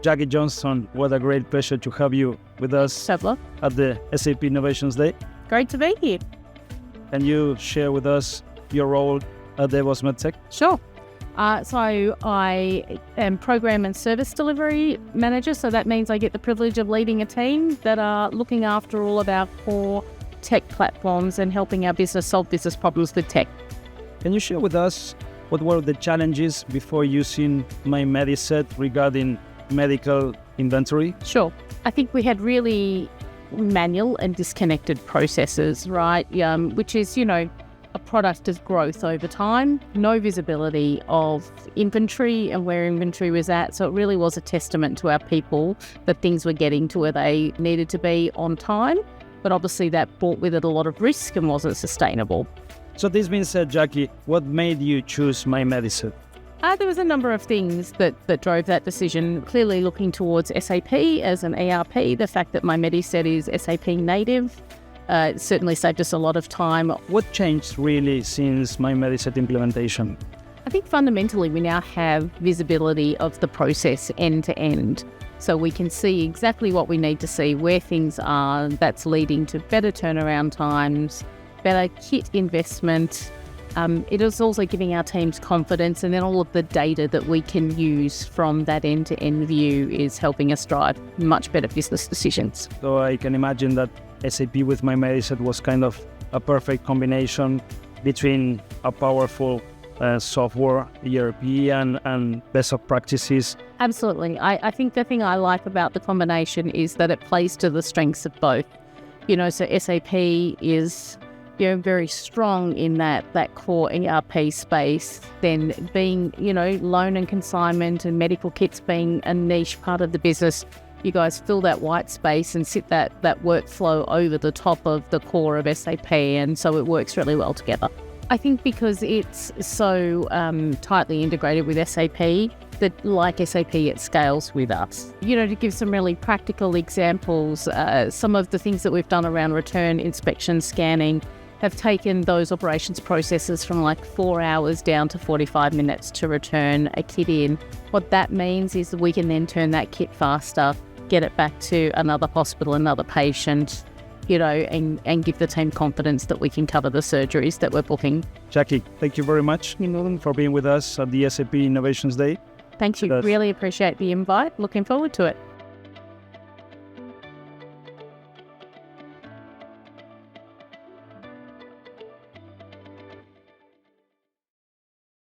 Jackie Johnston, what a great pleasure to have you with us Pablo. at the SAP Innovation Day. Great to be here. Can you share with us your role at the EBOS MedTech? Sure. So I am Program and Service Delivery Manager. So that means I get the privilege of leading a team that are looking after all of our core tech platforms and helping our business solve business problems with tech. Can you share with us what were the challenges before using mymediset regarding medical inventory? Sure. I think we had really manual and disconnected processes, right? Which is, a product of growth over time, no visibility of inventory and where inventory was at. So it really was a testament to our people that things were getting to where they needed to be on time. But obviously that brought with it a lot of risk and wasn't sustainable. So this being said, Jackie, what made you choose mymediset? There was a number of things that drove that decision. Clearly looking towards SAP as an ERP, the fact that mymediset is SAP native, certainly saved us a lot of time. What changed really since mymediset implementation? I think fundamentally we now have visibility of the process end to end. So we can see exactly what we need to see, where things are. That's leading to better turnaround times, better kit investment. It is also giving our teams confidence, and then all of the data that we can use from that end-to-end view is helping us drive much better business decisions. So I can imagine that SAP with mymediset was kind of a perfect combination between a powerful software, ERP, and best of practices. Absolutely. I think the thing I like about the combination is that it plays to the strengths of both. So SAP is very strong in that core ERP space, then being, loan and consignment and medical kits being a niche part of the business, you guys fill that white space and sit that workflow over the top of the core of SAP, and so it works really well together. I think because it's so tightly integrated with SAP, that like SAP, it scales with us. To give some really practical examples, some of the things that we've done around return inspection scanning have taken those operations processes from like 4 hours down to 45 minutes to return a kit in. What that means is that we can then turn that kit faster, get it back to another hospital, another patient, and give the team confidence that we can cover the surgeries that we're booking. Jackie, thank you very much for being with us at the SAP Innovations Day. Thank you. Really appreciate the invite. Looking forward to it.